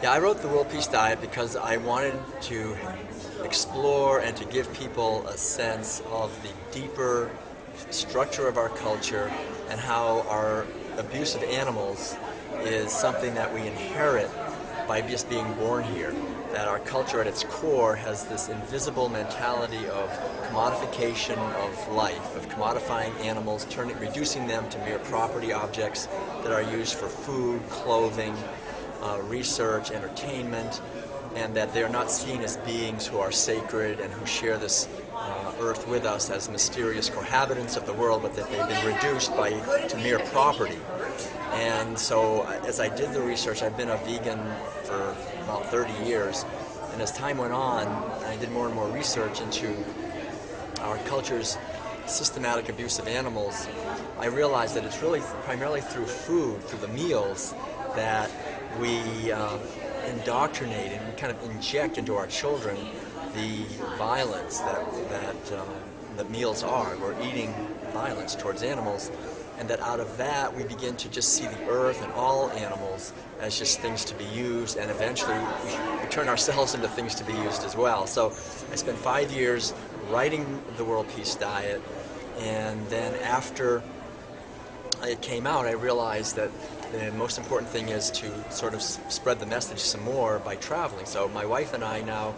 Yeah, I wrote the World Peace Diet because I wanted to explore and to give people a sense of the deeper structure of our culture and how our abuse of animals is something that we inherit by just being born here. That our culture at its core has this invisible mentality of commodification of life, of commodifying animals, reducing them to mere property objects that are used for food, clothing, research, entertainment, and that they are not seen as beings who are sacred and who share this earth with us as mysterious cohabitants of the world, but that they've been reduced to mere property. And so as I did the research, I've been a vegan for about 30 years, and as time went on, I did more and more research into our culture's systematic abuse of animals. I realized that it's really primarily through food, through the meals, that we indoctrinate and we kind of inject into our children the violence that meals are. We're eating violence towards animals, and that out of that we begin to just see the earth and all animals as just things to be used, and eventually we turn ourselves into things to be used as well. So I spent 5 years writing the World Peace Diet, and then after it came out, I realized that the most important thing is to sort of spread the message some more by traveling. So my wife and I now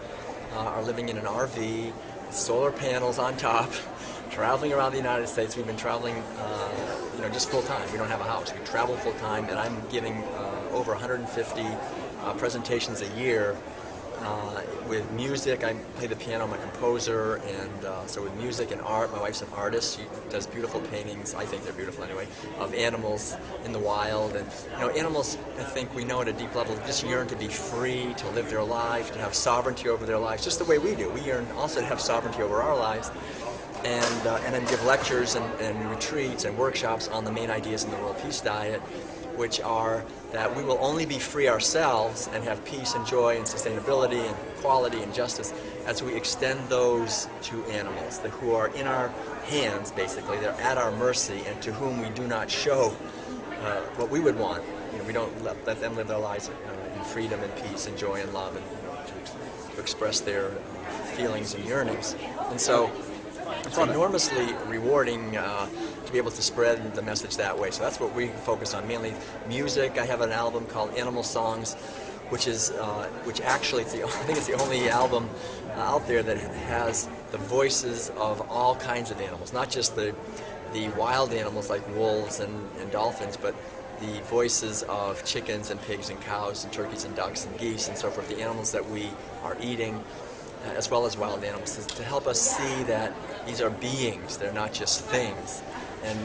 are living in an RV, solar panels on top, traveling around the United States. We've been traveling, just full time. We don't have a house. We travel full time, and I'm giving over 150 presentations a year. With music, I play the piano, I'm a composer, and so with music and art, my wife's an artist. She does beautiful paintings, I think they're beautiful anyway, of animals in the wild. And animals, I think we know at a deep level, just yearn to be free, to live their life, to have sovereignty over their lives, just the way we do. We yearn also to have sovereignty over our lives, and then give lectures and retreats and workshops on the main ideas in the World Peace Diet, which are that we will only be free ourselves and have peace and joy and sustainability and equality and justice as we extend those to animals who are in our hands, basically. They're at our mercy, and to whom we do not show what we would want. We don't let them live their lives in freedom and peace and joy and love, and to express their feelings and yearnings. And so it's enormously rewarding to be able to spread the message that way. So that's what we focus on, mainly music. I have an album called Animal Songs, which actually I think it's the only album out there that has the voices of all kinds of animals, not just the wild animals like wolves and dolphins, but the voices of chickens and pigs and cows and turkeys and ducks and geese and so forth, the animals that we are eating, as well as wild animals, to help us see that these are beings, they're not just things, and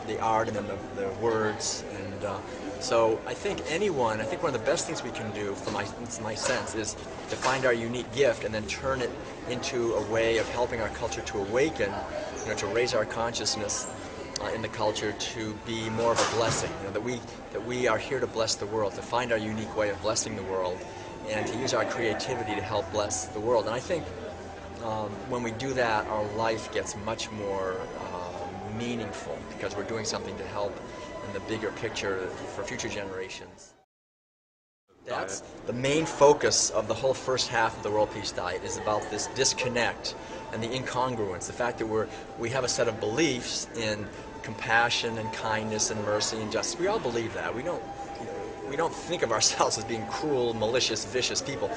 the art and then the words. And so I think one of the best things we can do, from my sense, is to find our unique gift and then turn it into a way of helping our culture to awaken, to raise our consciousness in the culture to be more of a blessing, that we are here to bless the world, to find our unique way of blessing the world, and to use our creativity to help bless the world. And I think when we do that, our life gets much more meaningful, because we're doing something to help in the bigger picture for future generations. That's the main focus of the whole first half of the World Peace Diet, is about this disconnect and the incongruence, the fact that we have a set of beliefs in compassion and kindness and mercy and justice. We all believe that. We don't think of ourselves as being cruel, malicious, vicious people,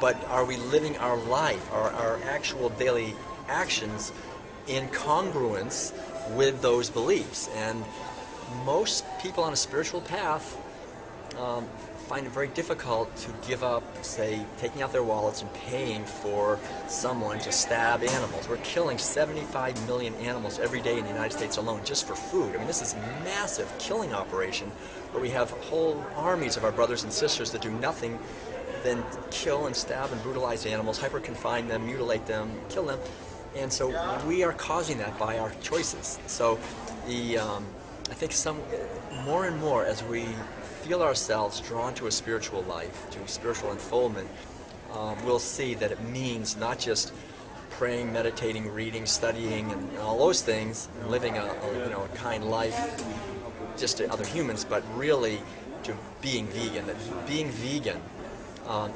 but are we living our life, our actual daily actions, in congruence with those beliefs? And most people on a spiritual path find it very difficult to give up, say, taking out their wallets and paying for someone to stab animals. We're killing 75 million animals every day in the United States alone just for food. I mean, this is a massive killing operation where we have whole armies of our brothers and sisters that do nothing than kill and stab and brutalize animals, hyper-confine them, mutilate them, kill them. And so we are causing that by our choices. So I think more and more, as we feel ourselves drawn to a spiritual life, to spiritual unfoldment, we'll see that it means not just praying, meditating, reading, studying, and all those things, and living a kind life just to other humans, but really to being vegan. That being vegan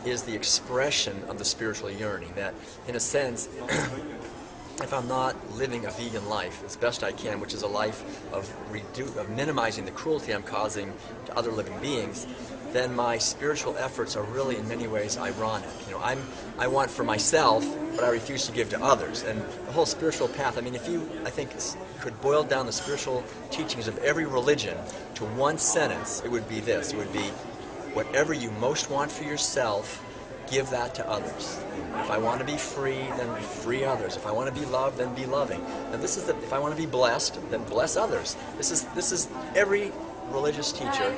is the expression of the spiritual yearning. That, in a sense, if I'm not living a vegan life as best I can, which is a life of minimizing the cruelty I'm causing to other living beings, then my spiritual efforts are really in many ways ironic. I want for myself, but I refuse to give to others. And the whole spiritual path, if you, I think, could boil down the spiritual teachings of every religion to one sentence, it would be this. It would be, whatever you most want for yourself, give that to others. If I want to be free, then free others. If I want to be loved, then be loving. And this is if I want to be blessed, then bless others. This is every religious teacher.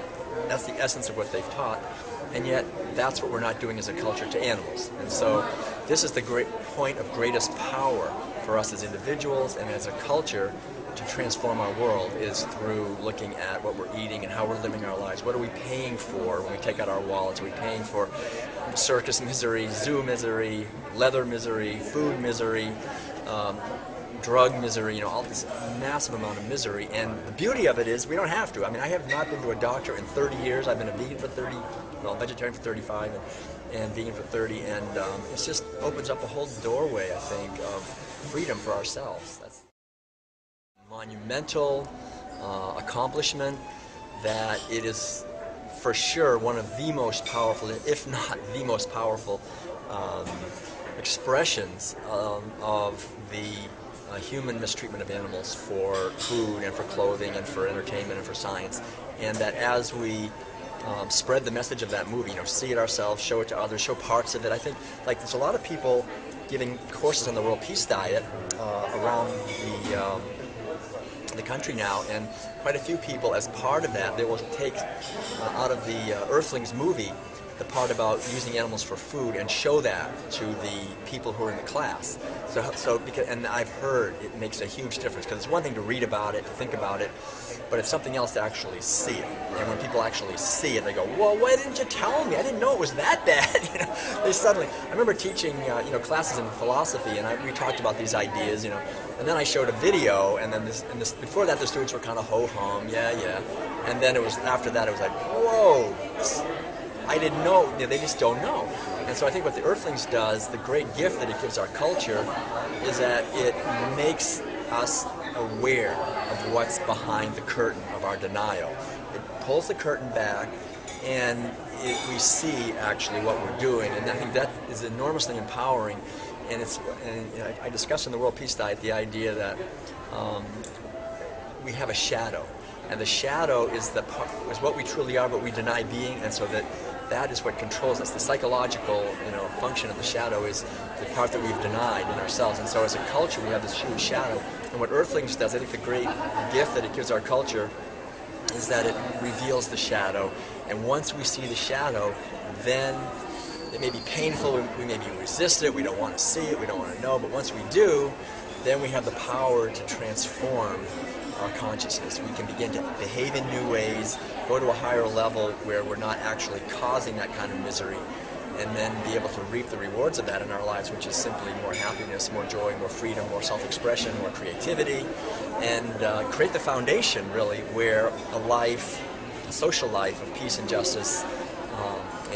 That's the essence of what they've taught. And yet, that's what we're not doing as a culture to animals. And so, this is the great point of greatest power for us as individuals and as a culture to transform our world, is through looking at what we're eating and how we're living our lives. What are we paying for when we take out our wallets? Are we paying for circus misery, zoo misery, leather misery, food misery, drug misery, all this massive amount of misery? And the beauty of it is we don't have to. I have not been to a doctor in 30 years. I've been a vegan for 30, vegetarian for 35, and vegan for 30, and it just opens up a whole doorway, I think, of freedom for ourselves. That's monumental accomplishment, that it is for sure one of the most powerful, if not the most powerful, expressions of the human mistreatment of animals for food and for clothing and for entertainment and for science. And that as we spread the message of that movie, see it ourselves, show it to others, show parts of it. I think there's a lot of people giving courses on the World Peace Diet around the country now, and quite a few people, as part of that, they will take out of the Earthlings movie the part about using animals for food and show that to the people who are in the class. And I've heard it makes a huge difference, because it's one thing to read about it, to think about it, but it's something else to actually see it. And when people actually see it, they go, "Well, why didn't you tell me? I didn't know it was that bad." They suddenly. I remember teaching, classes in philosophy, and we talked about these ideas, and then I showed a video, and then before that, the students were kind of ho hum, yeah, and then after that, it was like, whoa. I didn't know. They just don't know. And so I think what the Earthlings does, the great gift that it gives our culture, is that it makes us aware of what's behind the curtain of our denial. It pulls the curtain back, and we see actually what we're doing. And I think that is enormously empowering. And I discussed in the World Peace Diet the idea that we have a shadow. And the shadow is what we truly are, but we deny being, and so that is what controls us. The psychological, function of the shadow is the part that we've denied in ourselves. And so as a culture, we have this huge shadow. And what Earthlings does, I think the great gift that it gives our culture, is that it reveals the shadow. And once we see the shadow, then it may be painful, we maybe resist it, we don't want to see it, we don't want to know, but once we do, then we have the power to transform our consciousness. We can begin to behave in new ways, go to a higher level where we're not actually causing that kind of misery, and then be able to reap the rewards of that in our lives, which is simply more happiness, more joy, more freedom, more self-expression, more creativity, and create the foundation, really, where a social life of peace and justice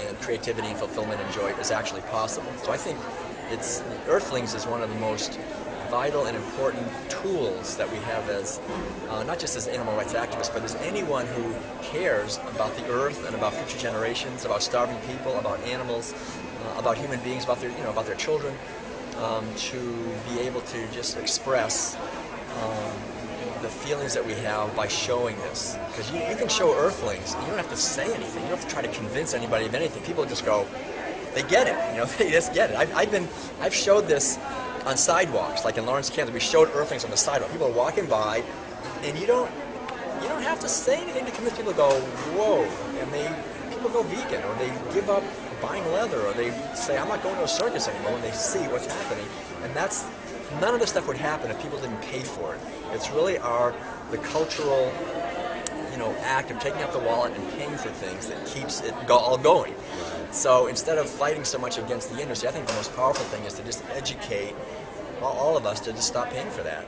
and creativity and fulfillment and joy is actually possible. So I think Earthlings is one of the most vital and important tools that we have as, not just as animal rights activists, but as anyone who cares about the earth and about future generations, about starving people, about animals, about human beings, about their children, to be able to just express the feelings that we have by showing this. Because you can show Earthlings, you don't have to say anything, you don't have to try to convince anybody of anything. People just go, they get it, they just get it. I've showed this on sidewalks, like in Lawrence, Kansas. We showed Earthlings on the sidewalk. People are walking by, and you don't have to say anything to convince people to go, whoa, and people go vegan, or they give up buying leather, or they say, I'm not going to a circus anymore, when they see what's happening. And none of this stuff would happen if people didn't pay for it. It's really the cultural act of taking out the wallet and paying for things that keeps it all going. So instead of fighting so much against the industry, I think the most powerful thing is to just educate all of us to just stop paying for that.